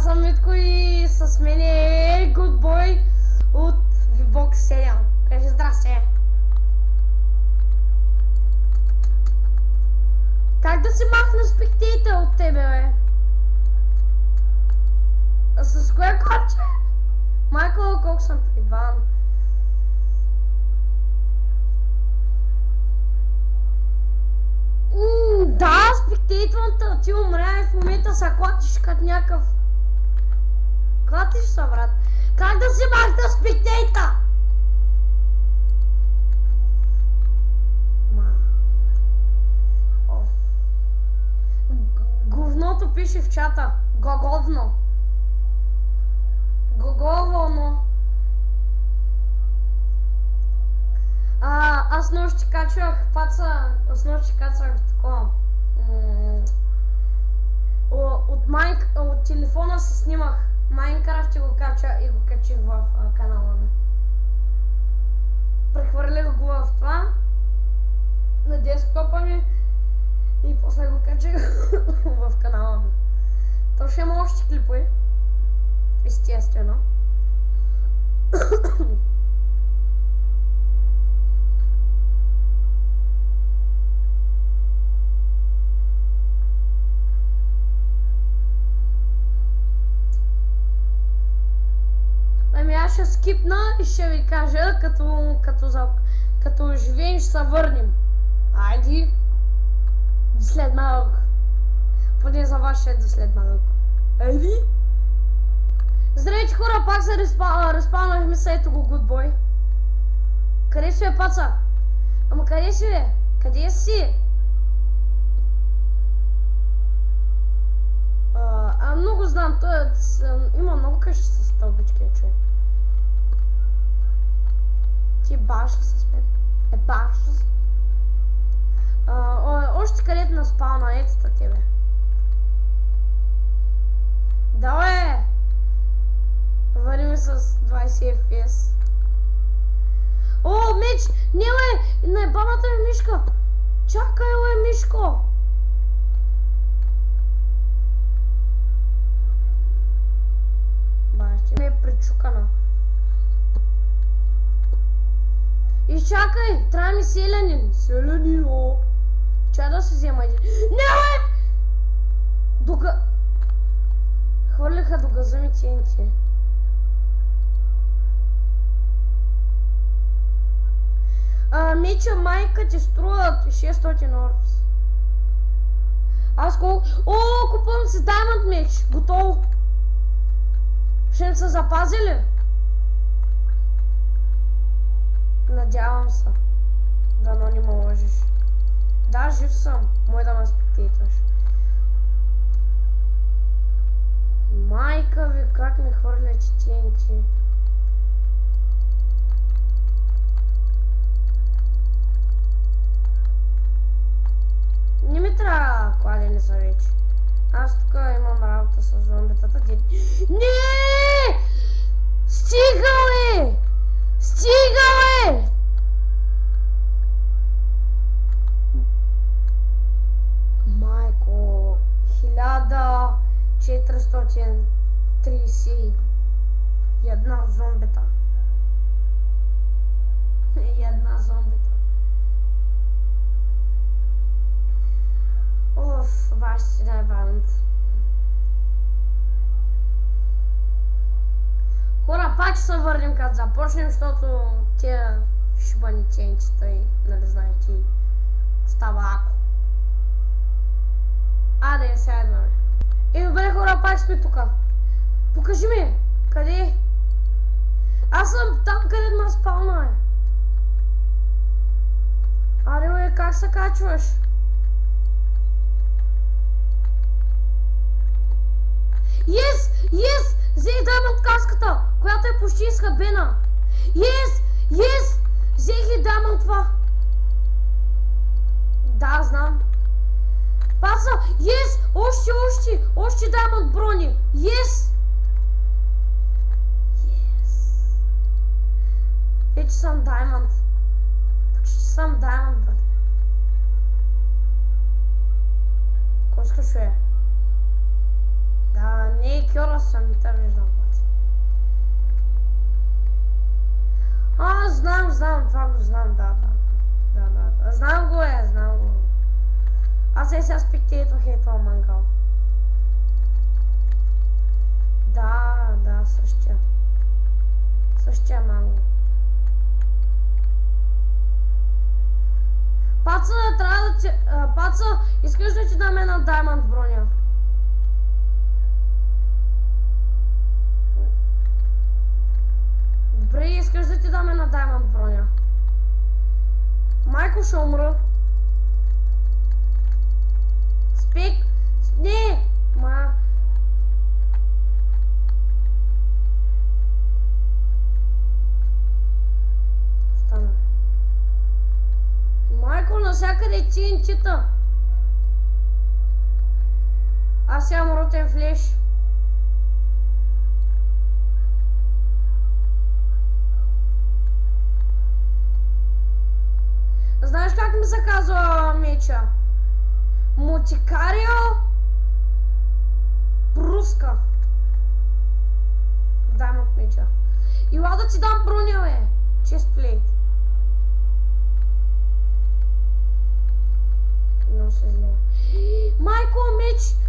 Аз съм Митко и с мен е Good Boy от VBOX Serial. Кажи здрасти! Как да си махна спектейта от тебе, бе? С кое копче? Майкъл, колко съм прибан. Да, спектейтвам, ти умря и в момента са клатиш като някакъв. Клатиш са, брат. Как да си махна спектейта? Говното пише в чата. Гоговно. Гоговно. Аз нощи качвах паца, такова. От телефона се снимах Майнкрафт и го качих в канала ми. Прехвърлях го в това на десктопа ми и после го качих в канала ми. То ще има още клипове, естествено. Ами аз ще скипна и ще ви кажа, като живеем ще се върнем. Айди, след малко. Поне за вас ще е до след малко. Айди! Здравейте хора, пак се респаунахме са, ето го Good Boy. Къде си бе, паца? Ама къде си бе? Къде си? Много знам, има много къщи с стълбички, човек. Ти баш ли с мен? Баш ли с... Още където на спауна, ето тебе. Давай! Вървим с 20 FPS. О, меч! Не, бе! Наебаната е мишка! Чакай, бе, мишко! Бащи ме е причукана. И чакай! Трябва ми селянин! Селянин, о! Чай да се взема един. Не, бе! Хвърлиха до газа ми TNT. Меча майка ти струват 600 орбс. Аз колко... О, купувам си Diamond меч. Готово. Ще не са запазили? Надявам се. Дано не ме лъжиш. Да, жив съм. Мой да ме спектейтваш. Майка ви, как ми хвърля TNT. Не ми трябва кладени за вече. Аз тук имам работа с зомбитата. Не! Стига, бе! Стига, бе! Майко, 1431 зомбита. И една зомбита. Оф, ваши най-бавните. Хора, пак ще се върнем като започнем, защото тия шибани тенчета и, нали знаете, става ако. Аде, сега идваме. Добре хора, пак сме тука. Покажи ми, къде? Аз съм там, където ме спална, бе. Аре, бе, как се качваш? Yes! Yes! Взех Diamond каската, която е почти изхабена. Yes! Yes! Взех и Diamond това. Да, знам. Паса! Yes! Още Diamond брони. Yes! Yes! Вече съм Diamond. Почти съм Diamond, брат. Кой искаш, бе? Да, Ник. ликьора съм те виждал. Знам, това го знам, да. Знам го. Аз сега спектейтвах това мангал. Да, същия манго. Паца, трябва да ти... Паца, искаш да ти дам една даймонд броня? Добре, искаш да ти дам една даймонд броня? Майко ще умра. Спек... Не! Стана. Майко, навсякъде TNT-та. Аз имам ротен флеш. Знаеш как ми се казва меча? Мотикарио Бруска. Даймонд меча. Ила да ти дам броня, бе. Честплейт. Много се зле. Майко,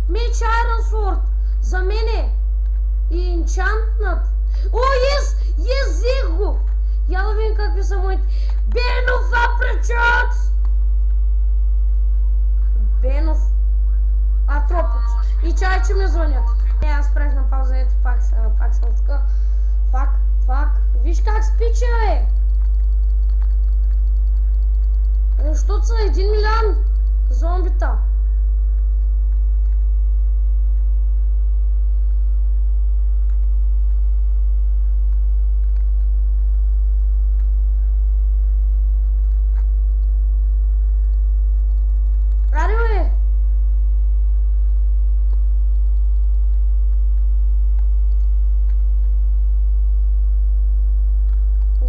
меч Iron Sword. За мене. И енчантнат. О, взех го. Я да видим какви са моите. Бенов апречот! Бенов. Атропот. И чай, че ми звънят. Аз правих на пауза, ето пак съм така. Фак. Виж как спича, бе. Защото са 1 милион зомбита.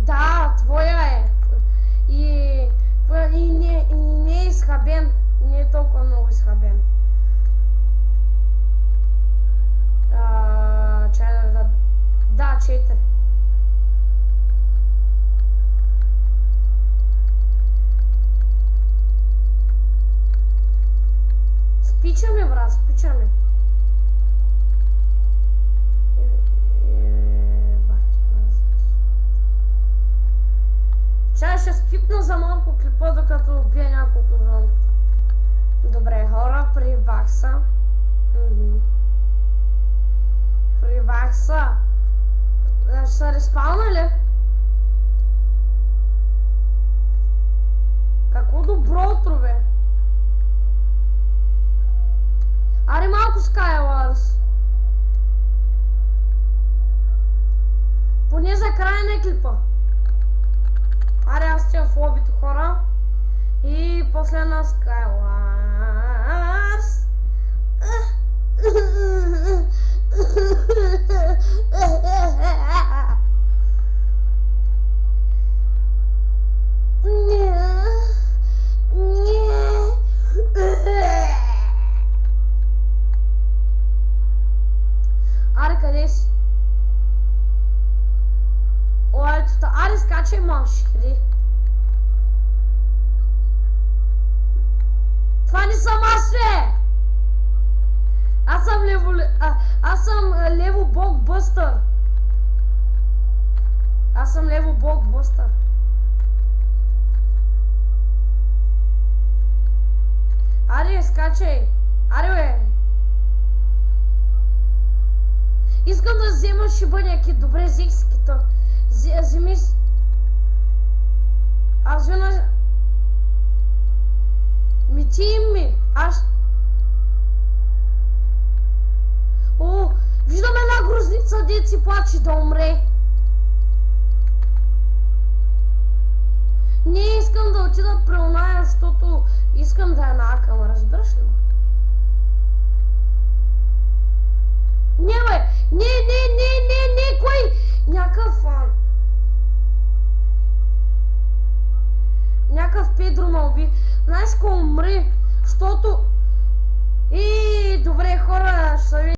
Да, твоя е. И не е изхабен. Не е толкова много изхабен. Да, 4. Спичаме, брат, спичаме. Чай ще скипна за малко клипа, докато убия няколко зомбита. Добре, хора, привах са. Привах са. Ще са респауна ли? Какво добро утро, бе? Аре малко Skywars. Поне за края на клипа. Аре, аз тя в лобито, хора. И после на Skywars. Аре, къде си? О, ето та. Аре, скачай, машкри. Това не съм аз, бе! Аз съм лево блокбъстър. Аре, скачай. Аре, бе. Искам да взема шибаняки. Добре, взех си кита. Вземи си. Аз вина... Аз... О, виждам една грозница, дет си плаче да умре. Не искам да отида при оная, защото искам да я накам, разбираш ли? Не, бе! Не, кой? Някакъв Педро ме уби. Знаеш ко умри, защото... И добре, хора, ще